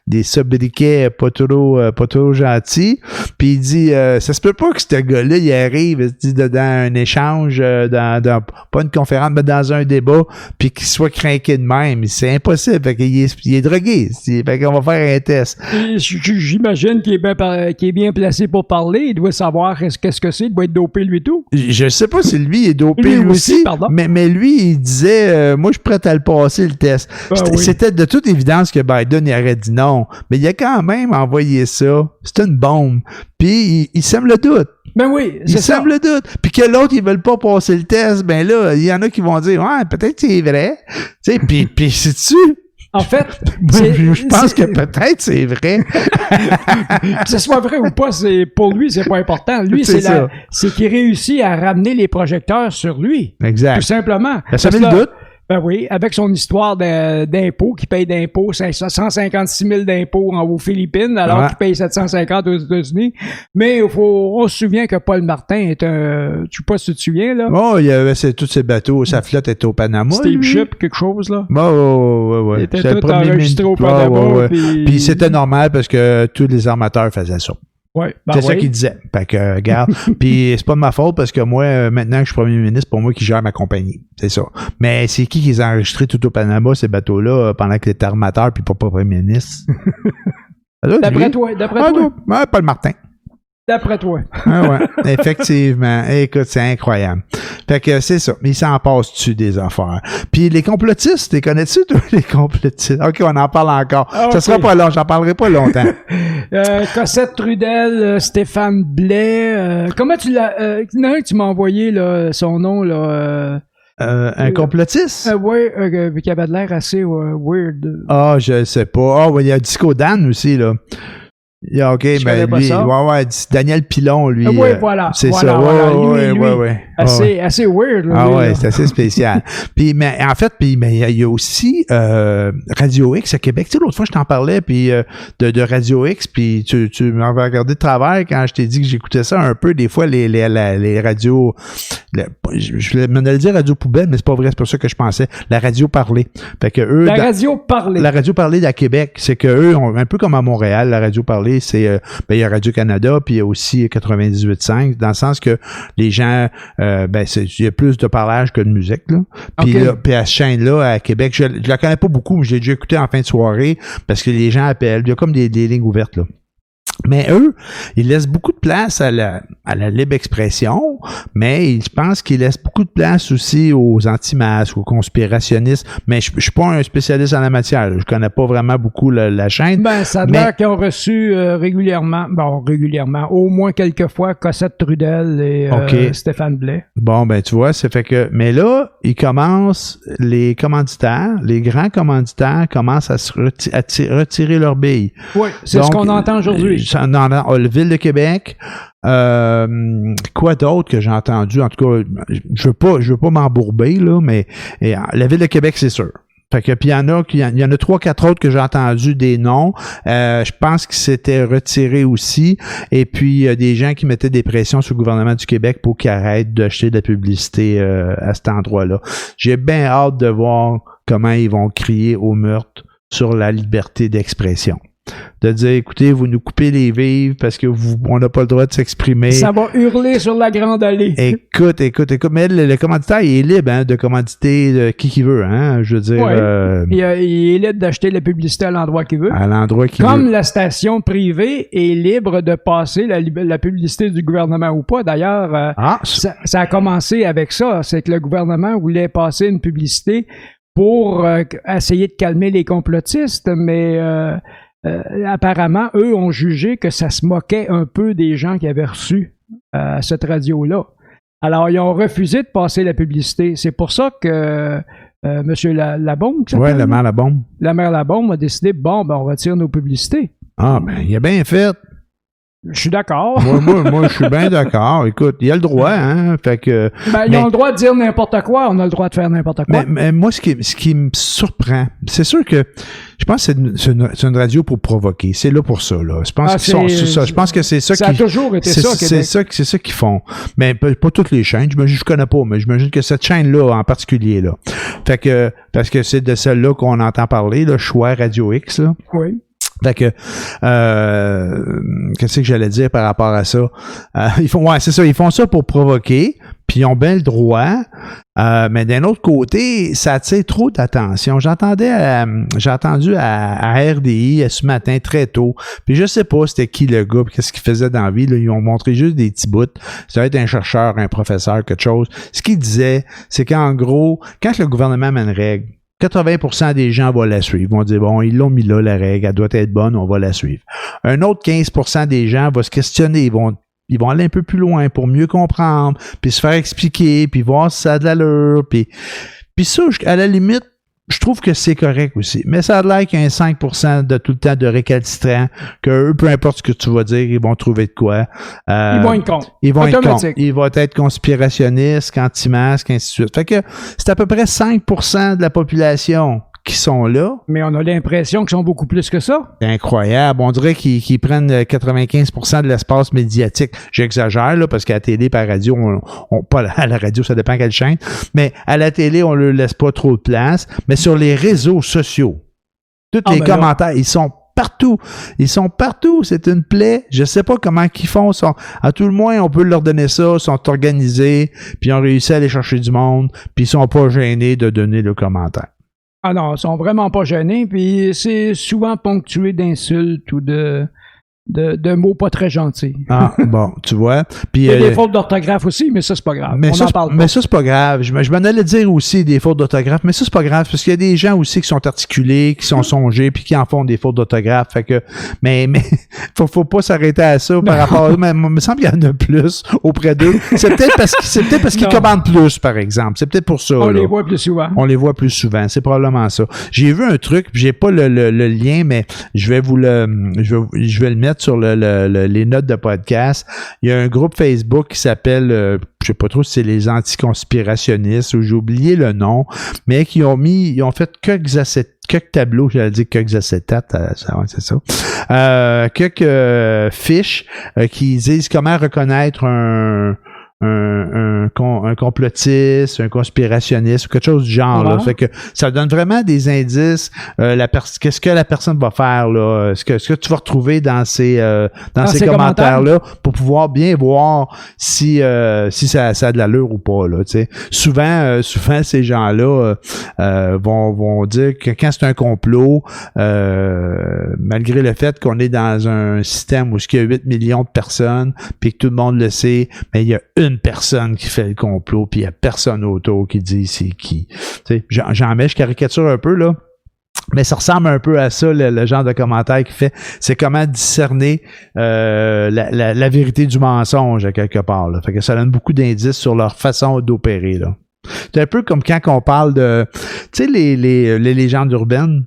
des sobriquets pas trop gentils. Puis il dit, ça se peut pas que ce gars-là, il arrive, il dit, dans un échange, dans pas une conférence, mais dans un débat, puis qu'il soit craqué de même. C'est impossible. Fait qu'il est drogué. Fait qu'on va faire un test. J'imagine qu'il est bien placé pour parler. Il doit savoir qu'est-ce que c'est. Il doit être dopé, lui, tout. Je sais pas si lui est dopé, lui aussi. Mais lui, il disait, moi, je suis prêt à le passer, le test. C'était de toute évidence que Biden, il aurait dit non. Mais il a quand même envoyé ça. C'est une bombe. Puis, il sème le doute. Ben oui, c'est ça. Il sème le doute. Puis que l'autre, ils veulent pas passer le test, ben là, il y en a qui vont dire, ouais, peut-être c'est vrai. Tu sais, puis sais-tu? En fait, je pense que peut-être c'est vrai. Que ce soit vrai ou pas, pour lui, c'est pas important. Lui, c'est qu'il réussit à ramener les projecteurs sur lui. Exact. Tout simplement. Ça met le doute. Ben oui, avec son histoire d'impôts, qui paye d'impôts, 156 000 d'impôts aux Philippines, alors qu'il paye 750 aux États-Unis. Mais on se souvient que Paul Martin est je sais pas si tu te souviens, là. Oh, il y avait tous ces bateaux, sa flotte était au Panama. Steve Ship, quelque chose, là. Ouais. Il était tout enregistré au Panama. Puis c'était normal parce que tous les armateurs faisaient ça. Ouais, c'est ça qu'il disait. Fait que, regarde. Puis c'est pas de ma faute parce que moi, maintenant que je suis premier ministre, c'est pour moi qui gère ma compagnie. C'est ça. Mais c'est qui les a enregistrés tout au Panama, ces bateaux-là, pendant que t'étais armateur puis pas premier ministre? D'après toi. Paul Martin. D'après toi. Ouais, effectivement. Écoute, c'est incroyable. Fait que c'est ça. Mais il s'en passe-tu des affaires. Puis les complotistes, les connais-tu, toi, les complotistes? OK, on en parle encore. Okay. Ça sera pas long, j'en parlerai pas longtemps. Cossette Trudel, Stéphane Blais, comment tu l'as... tu m'as envoyé là, son nom, là... un complotiste? Oui, qui avait de l'air assez weird. Ah, je sais pas. Ah, il y a Disco Dan aussi, là. Yeah, OK, ben lui, Daniel Pilon, lui. Oui, voilà. C'est voilà, ça, lui, assez weird. Là, c'est assez spécial. Puis, mais en fait, il y a aussi Radio X à Québec. Tu sais, l'autre fois, je t'en parlais, puis de Radio X, puis tu m'avais regardé de travers quand je t'ai dit que j'écoutais ça un peu. Des fois, les radios... je me allais dire radio poubelle, mais c'est pas vrai, c'est pas ça que je pensais. La radio parlée. Fait que eux... radio parlée. La radio parlée à Québec, c'est que eux, un peu comme à Montréal, la radio parlée, c'est il y a Radio-Canada, puis il y a aussi 98.5, dans le sens que les gens, il y a plus de parlage que de musique, là. Puis à cette chaîne-là, à Québec, je la connais pas beaucoup, mais je l'ai déjà écouté en fin de soirée, parce que les gens appellent, il y a comme des lignes ouvertes, là. Mais eux, ils laissent beaucoup de place à la libre expression, mais je pense qu'ils laissent beaucoup de place aussi aux anti-masques, aux conspirationnistes. Mais je suis pas un spécialiste en la matière. Je connais pas vraiment beaucoup la chaîne. Ben, ça a l'air qu'ils ont reçu régulièrement, au moins quelques fois, Cossette Trudel et Stéphane Blais. Bon, ben tu vois, c'est fait que... Mais là, ils commencent, les grands commanditaires commencent à retirer leurs billes. Oui, c'est ce qu'on entend aujourd'hui. Dans la Ville de Québec, quoi d'autre que j'ai entendu? En tout cas, je veux pas m'embourber, là, mais la Ville de Québec, c'est sûr. Fait que, puis il y en a 3-4 autres que j'ai entendu des noms. Je pense qu'ils s'étaient retirés aussi. Et puis, il y a des gens qui mettaient des pressions sur le gouvernement du Québec pour qu'il arrête d'acheter de la publicité à cet endroit-là. J'ai bien hâte de voir comment ils vont crier au meurtre sur la liberté d'expression. De dire, écoutez, vous nous coupez les vivres parce que on n'a pas le droit de s'exprimer. Ça va hurler sur la grande allée. Écoute. Mais le commanditaire, il est libre de commanditer qui veut, hein. Je veux dire... Il est libre d'acheter la publicité à l'endroit qu'il veut. À l'endroit qu'il veut. Comme la station privée est libre de passer la publicité du gouvernement ou pas. D'ailleurs, ça a commencé avec ça. C'est que le gouvernement voulait passer une publicité pour essayer de calmer les complotistes, mais... apparemment, eux ont jugé que ça se moquait un peu des gens qui avaient reçu cette radio-là. Alors, ils ont refusé de passer la publicité. C'est pour ça que M. Labombe... Oui, le maire Labombe. La maire Labombe a décidé, on retire nos publicités. Ah, ben, il a bien fait. Je suis d'accord. Moi, je suis bien d'accord. Écoute, il y a le droit, hein. Fait que. Ils ont le droit de dire n'importe quoi, on a le droit de faire n'importe quoi. Mais moi, ce qui me surprend, c'est sûr que je pense que c'est une radio pour provoquer. C'est là pour ça, là. Je pense c'est ça. Je pense que c'est ça qui. Ça a toujours été ça, Québec. C'est ça qu'ils font. Mais pas toutes les chaînes. Je connais pas, mais j'imagine que cette chaîne-là, en particulier, là. Fait que, parce que c'est de celle-là qu'on entend parler, là, Choix Radio X, là. Oui. Fait que qu'est-ce que j'allais dire par rapport à ça? Ils font ça pour provoquer, puis ils ont bien le droit. Mais d'un autre côté, ça attire trop d'attention. J'ai entendu à RDI ce matin très tôt, puis je sais pas c'était qui le gars, qu'est-ce qu'il faisait dans la vie. Là, ils ont montré juste des petits bouts. Ça va être un chercheur, un professeur, quelque chose. Ce qu'il disait, c'est qu'en gros, quand le gouvernement met une règle, 80% des gens vont la suivre. Ils vont dire, bon, ils l'ont mis là, la règle, elle doit être bonne, on va la suivre. Un autre 15% des gens vont se questionner, ils vont aller un peu plus loin pour mieux comprendre, puis se faire expliquer, puis voir si ça a de l'allure, puis ça, à la limite, je trouve que c'est correct aussi. Mais ça a l'air qu'il y a un 5% de tout le temps de récalcitrants, que eux, peu importe ce que tu vas dire, ils vont trouver de quoi. Ils vont être contre. Ils vont être conspirationnistes, anti-masques, ainsi de suite. Fait que c'est à peu près 5% de la population qui sont là. Mais on a l'impression qu'ils sont beaucoup plus que ça. C'est incroyable. On dirait qu'ils prennent 95% de l'espace médiatique. J'exagère, là, parce qu'à la télé, par radio, pas à la radio, ça dépend quelle chaîne, mais à la télé, on ne leur laisse pas trop de place. Mais sur les réseaux sociaux, tous les commentaires, ils sont partout. Ils sont partout. C'est une plaie. Je sais pas comment ils font. À tout le moins, on peut leur donner ça. Ils sont organisés, puis ils ont réussi à aller chercher du monde, puis ils sont pas gênés de donner le commentaire. Ah non, ils sont vraiment pas gênés, puis c'est souvent ponctué d'insultes ou de mots pas très gentils. Ah, bon, tu vois. Puis, il y a des fautes d'orthographe aussi, mais ça, c'est pas grave. Mais ça, c'est pas grave. Je m'en allais dire aussi des fautes d'orthographe, mais ça, c'est pas grave, parce qu'il y a des gens aussi qui sont articulés, qui sont songés, puis qui en font des fautes d'orthographe. Fait que, mais, faut pas s'arrêter à ça par rapport à, mais, il me semble qu'il y en a plus auprès d'eux. C'est peut-être parce qu'ils commandent plus, par exemple. C'est peut-être pour ça. On les voit plus souvent. On les voit plus souvent. C'est probablement ça. J'ai vu un truc, j'ai pas le lien, mais je vais je vais le mettre sur les notes de podcast. Il y a un groupe Facebook qui s'appelle, je sais pas trop si c'est les anticonspirationnistes, ou j'ai oublié le nom, mais ils ont fait quelques tableaux, j'allais dire quelques acétates, c'est ça. Quelques fiches qui disent comment reconnaître un complotiste, un conspirationniste ou quelque chose du genre. Là. Fait que ça donne vraiment des indices. Qu'est-ce que la personne va faire là, ce que tu vas retrouver dans ces commentaires là pour pouvoir bien voir si ça a de l'allure ou pas là. Tu sais, souvent ces gens là vont dire que quand c'est un complot, malgré le fait qu'on est dans un système où il y a 8 millions de personnes, puis que tout le monde le sait, mais il y a une personne qui fait le complot, puis il n'y a personne autour qui dit c'est qui. Tu sais, je caricature un peu, là. Mais ça ressemble un peu à ça, le genre de commentaire qu'il fait. C'est comment discerner la vérité du mensonge, à quelque part. Là. Fait que ça donne beaucoup d'indices sur leur façon d'opérer. Là. C'est un peu comme quand on parle de... Tu sais, les légendes urbaines.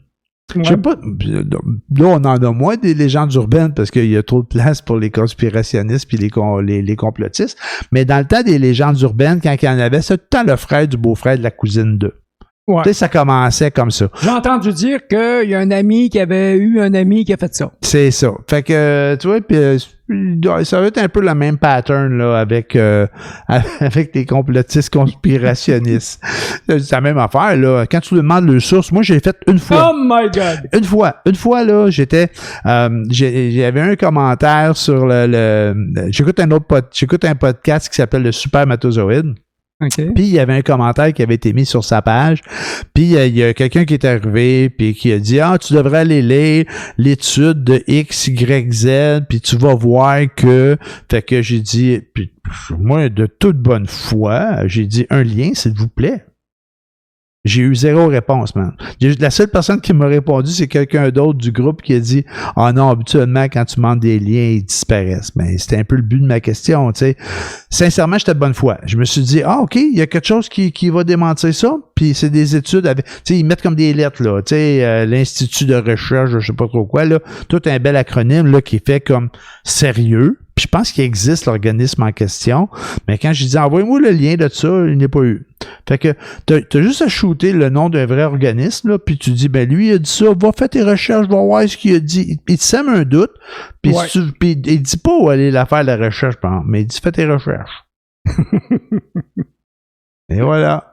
Ouais. Je sais pas, là, on en a moins des légendes urbaines parce qu'il y a trop de place pour les conspirationnistes puis les complotistes. Mais dans le temps des légendes urbaines, quand il y en avait, c'est tout le temps le frère du beau-frère de la cousine d'eux. Ouais. Tu sais, ça commençait comme ça. J'ai entendu dire qu'il y a un ami qui avait eu un ami qui a fait ça. C'est ça. Fait que, tu vois, puis ça va être un peu le même pattern là avec les complotistes conspirationnistes. C'est la même affaire là. Quand tu lui demandes le source, moi j'ai fait une fois. Oh my God. Une fois là, j'avais un commentaire sur j'écoute un podcast qui s'appelle le Supermatozoïde. Okay. Puis il y avait un commentaire qui avait été mis sur sa page, puis il y a quelqu'un qui est arrivé puis qui a dit tu devrais aller lire l'étude de X, Y, Z, puis tu vas voir que... Fait que j'ai dit, puis moi de toute bonne foi, j'ai dit un lien s'il vous plaît. J'ai eu 0 réponse, man. La seule personne qui m'a répondu, c'est quelqu'un d'autre du groupe qui a dit « Ah non, habituellement, quand tu demandes des liens, ils disparaissent. » Mais c'était un peu le but de ma question, tu sais. Sincèrement, j'étais de bonne foi. Je me suis dit « Ah, OK, il y a quelque chose qui va démentir ça. » Puis c'est des études avec... Tu sais, ils mettent comme des lettres, là. Tu sais, l'Institut de recherche, je sais pas trop quoi, là. Tout un bel acronyme, là, qui est fait comme sérieux. Puis je pense qu'il existe l'organisme en question. Mais quand je dis « Envoyez-moi le lien de ça », il n'est pas eu. Fait que t'as juste à shooter le nom d'un vrai organisme, là, puis tu dis, ben lui, il a dit ça, va faire tes recherches, va voir ce qu'il a dit. Il te sème un doute, puis puis il dit pas où aller la faire la recherche, mais il dit, fais tes recherches. Et voilà.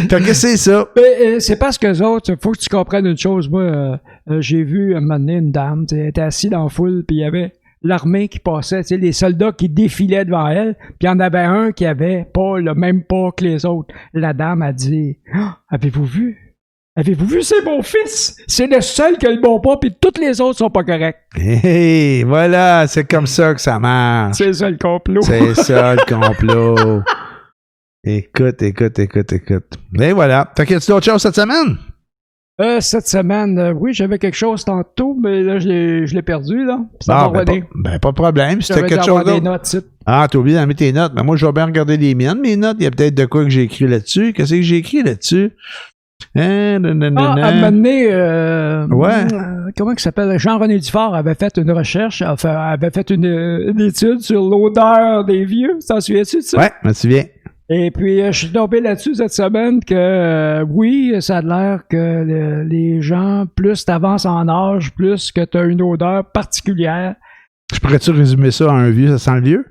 Fait que c'est ça. Mais, c'est parce que les autres, faut que tu comprennes une chose. Moi, j'ai vu un moment donné une dame, elle était assise dans la foule, puis il y avait l'armée qui passait, tu sais, les soldats qui défilaient devant elle, puis il y en avait un qui avait pas le même pas que les autres. La dame a dit « Avez-vous vu? Avez-vous vu, c'est mon fils? C'est le seul qui a le bon pas, puis tous les autres sont pas corrects. » Hey, voilà, c'est comme ça que ça marche. C'est ça le complot. C'est ça le complot. Écoute. Et voilà. Fait que tu d'autres choses cette semaine? Cette semaine, oui, j'avais quelque chose tantôt, mais là, je l'ai perdu, là. Ça va revenir. Pas de problème. C'était quelque chose des notes, Ah, t'as oublié d'en mettre tes notes. Mais moi, je vais bien regarder les miennes, mes notes. Il y a peut-être de quoi que j'ai écrit là-dessus. Qu'est-ce que j'ai écrit là-dessus? À un moment donné, ouais. Comment il s'appelle? Jean-René Dufort avait fait une recherche, enfin, avait fait une étude sur l'odeur des vieux. T'en souviens-tu de ça? Ouais, je me souviens. Et puis, je suis tombé là-dessus cette semaine que, oui, ça a l'air que les gens, plus t'avances en âge, plus que t'as une odeur particulière. Je pourrais-tu résumer ça en un vieux, ça sent le vieux?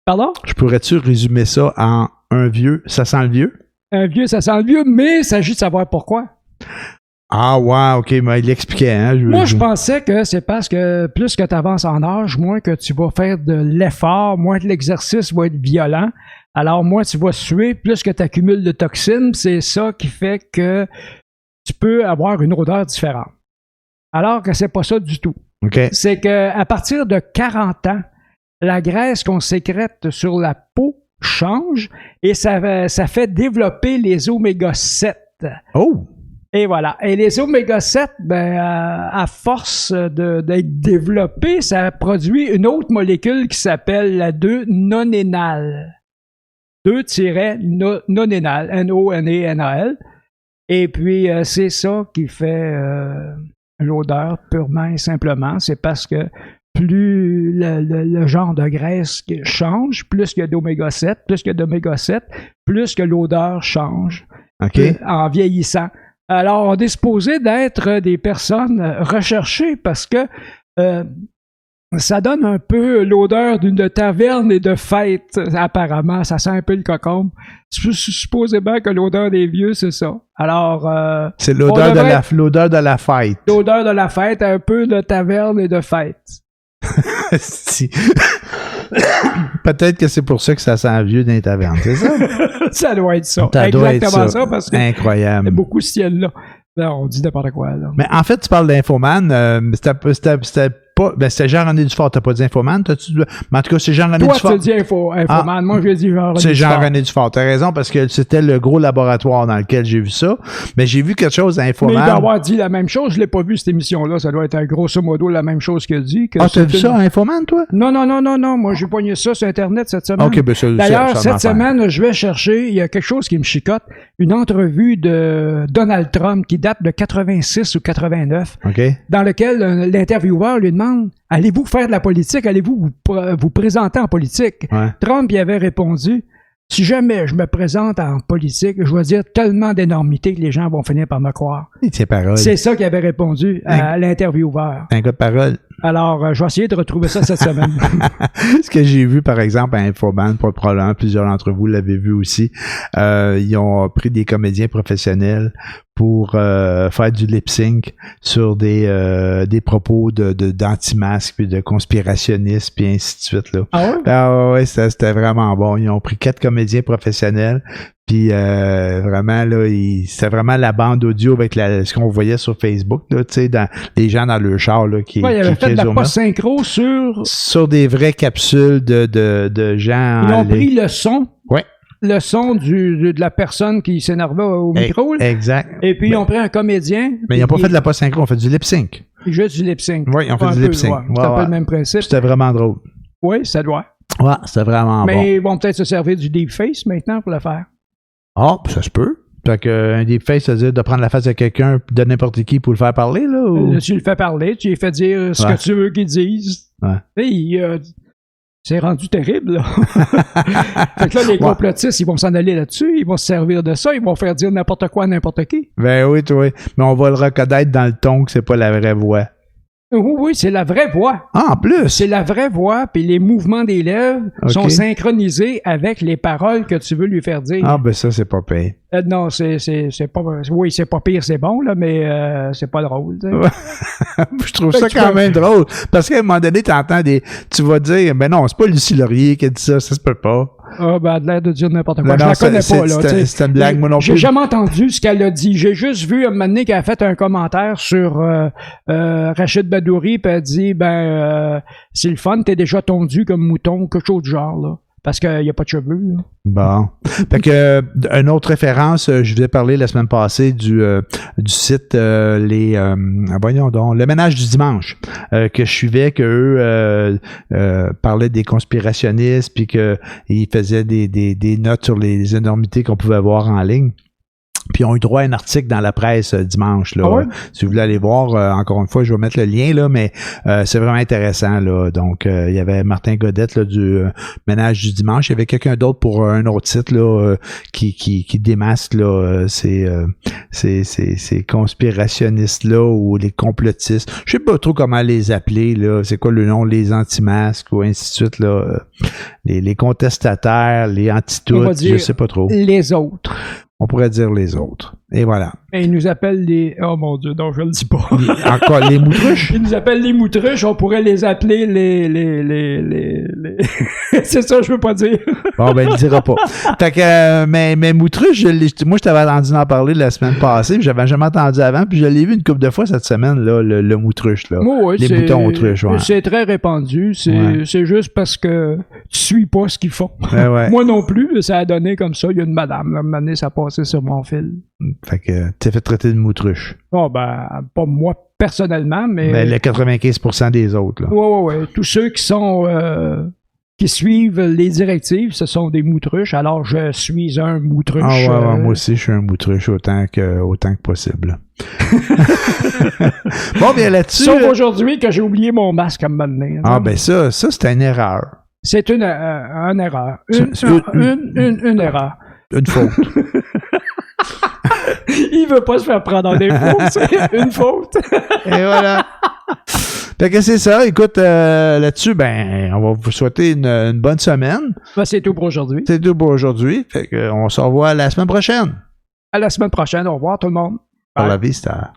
Pardon? Je pourrais-tu résumer ça en un vieux, ça sent le vieux? Un vieux, ça sent le vieux, mais il s'agit de savoir pourquoi. Ah, ouais, OK, mais il l'expliquait, hein? Moi, je pensais que c'est parce que plus que t'avances en âge, moins que tu vas faire de l'effort, moins que l'exercice va être violent. Alors, moins tu vas suer, plus que tu accumules de toxines, c'est ça qui fait que tu peux avoir une odeur différente. Alors que c'est pas ça du tout. Okay. C'est qu'à partir de 40 ans, la graisse qu'on sécrète sur la peau change et ça fait développer les oméga 7. Oh! Et voilà. Et les oméga 7, à force d'être développés, ça produit une autre molécule qui s'appelle la 2-nonénal. 2-nonénal, N-O-N-E-N-A-L. Et puis, c'est ça qui fait l'odeur purement et simplement. C'est parce que plus le genre de graisse change, plus qu'il y a d'oméga 7, plus que l'odeur change en vieillissant. Alors, on est supposé d'être des personnes recherchées parce que ça donne un peu l'odeur d'une taverne et de fête, apparemment. Ça sent un peu le cocombe. Supposément que l'odeur des vieux, c'est ça. Alors... c'est l'odeur de la fête. L'odeur de la fête, un peu de taverne et de fête. Si. Peut-être que c'est pour ça que ça sent vieux dans les tavernes, c'est ça? Ça doit être ça. Ça doit exactement être ça. Parce que incroyable. il y a beaucoup ce ciel-là. On dit n'importe quoi, là. Mais en fait, tu parles d'Infoman. C'était pas... Ben, c'était Jean-René Dufort. T'as pas dit Infoman? Mais en tout cas, c'est Jean-René Dufort. Toi, tu dis Infoman. Moi, je dis Jean-René Dufort. C'est Jean-René Dufort. T'as raison, parce que c'était le gros laboratoire dans lequel j'ai vu ça. Mais j'ai vu quelque chose à Infoman. Mais il doit avoir dit la même chose. Je l'ai pas vu, cette émission-là. Ça doit être grosso modo la même chose qu'il a dit. T'as vu ça à Infoman, toi? Non. Moi, j'ai pogné ça sur Internet cette semaine. OK, ben d'ailleurs, cette semaine, je vais chercher, il y a quelque chose qui me chicote, une entrevue de Donald Trump qui date de 86 ou 89, dans lequel l'intervieweur lui demande « Allez-vous faire de la politique? Allez-vous vous présenter en politique? » Trump y avait répondu « Si jamais je me présente en politique, je vais dire tellement d'énormités que les gens vont finir par me croire. » C'est ça qu'il avait répondu à l'intervieweur. Un gars de parole. Alors, je vais essayer de retrouver ça cette semaine. Ce que j'ai vu, par exemple, à Infoman, probablement plusieurs d'entre vous l'avez vu aussi, ils ont pris des comédiens professionnels pour faire du lip-sync sur des propos d'anti-masques, puis de conspirationnistes, puis ainsi de suite. Là. Ah ouais? Ah ouais, c'était vraiment bon. Ils ont pris 4 comédiens professionnels, puis vraiment, là, c'était vraiment la bande audio avec ce qu'on voyait sur Facebook, là, tu sais, les gens dans le char, là, qui... Ouais, il avait fait de la post-synchro sur... Sur des vraies capsules de gens... Ils ont pris le son... Ouais. le son de la personne qui s'énervait au micro. Exact. Et puis, ils ont pris un comédien. Mais ils n'ont pas fait de la post-synchro, on fait du lip-sync. Juste du lip-sync. Oui, ils ont fait du lip-sync. C'est un peu le même principe. C'était vraiment drôle. Oui, ça doit. Ouais, c'était vraiment bon. Mais ils vont peut-être se servir du deepface maintenant pour le faire. Ah, ça se peut. Fait qu'un deepface, c'est-à-dire de prendre la face de quelqu'un de n'importe qui pour le faire parler, là? Ou... Tu le fais parler, tu lui fais dire ce que tu veux qu'il dise. Ouais. C'est rendu terrible, là. Fait que là, les complotistes, ils vont s'en aller là-dessus, ils vont se servir de ça, ils vont faire dire n'importe quoi à n'importe qui. Ben oui, mais on va le reconnaître dans le ton que c'est pas la vraie voix. Oui, c'est la vraie voix. Ah, en plus! C'est la vraie voix, puis les mouvements des lèvres sont synchronisés avec les paroles que tu veux lui faire dire. Ah, ben ça, c'est pas pire. Non, c'est pas... Oui, c'est pas pire, c'est bon, là, mais c'est pas drôle, tu sais. Je trouve ça quand même drôle, parce qu'à un moment donné, t'entends tu vas dire, ben non, c'est pas Lucie Laurier qui a dit ça se peut pas. Ah, ben, elle a l'air de dire n'importe quoi. Non, je la connais pas, là. C'est une blague, moi non plus. J'ai jamais entendu ce qu'elle a dit. J'ai juste vu un moment donné qu'elle a fait un commentaire sur Rachid Badouri, puis elle a dit, c'est le fun, t'es déjà tondu comme mouton, quelque chose du genre, là. Parce qu'il n'y a pas de cheveux, là. Bon. Fait que, une autre référence, je vous ai parlé la semaine passée du site, voyons donc, Le Ménage du Dimanche, que je suivais, qu'eux parlaient des conspirationnistes, puis qu'ils faisaient des notes sur les énormités qu'on pouvait voir en ligne. Puis ils ont eu droit à un article dans la presse dimanche. Là. Ah ouais? Si vous voulez aller voir, encore une fois, je vais mettre le lien, là, mais c'est vraiment intéressant. Là. Donc, il y avait Martin Godette là, du Ménage du Dimanche. Il y avait quelqu'un d'autre pour un autre site là, qui démasque là, ces conspirationnistes-là ou les complotistes. Je sais pas trop comment les appeler. Là. C'est quoi le nom? Les anti-masques ou ainsi de suite. Là. Les contestataires, les anti-tout, je sais pas trop. Les autres. On pourrait dire les autres. Et voilà. Et ils nous appellent les... Oh mon Dieu, non, je le dis pas. Encore les moutruches? Ils nous appellent les moutruches, on pourrait les appeler C'est ça, je veux pas dire. Bon, ben, il le dira pas. Fait que, mais moutruche, moi, je t'avais entendu en parler la semaine passée, puis j'avais jamais entendu avant, puis je l'ai vu une couple de fois cette semaine, là, le moutruche, là. Oui, les moutons autruches, ouais. C'est très répandu. C'est juste parce que tu suis pas ce qu'ils font. Ouais. Moi non plus, ça a donné comme ça. Il y a une madame, là, un moment donné, ça a passé sur mon fil. Fait que, t'es fait traiter de moutruche. Oh, ben, pas moi personnellement, mais... Mais le 95% des autres, là. Ouais. Tous ceux qui sont... qui suivent les directives, ce sont des moutruches, alors je suis un moutruche. Ah ouais, moi aussi, je suis un moutruche autant que possible. Bon, bien là-dessus... Sauf aujourd'hui que j'ai oublié mon masque à me mener. Ah, ben ça c'était une erreur. C'est une erreur. Une erreur. Une faute. Il veut pas se faire prendre en défaut, c'est une faute. Et voilà. Fait que c'est ça. Écoute, là-dessus, ben, on va vous souhaiter une bonne semaine. Ben, c'est tout pour aujourd'hui. C'est tout pour aujourd'hui. Fait que on se revoit la semaine prochaine. À la semaine prochaine. Au revoir tout le monde. Pour la vista.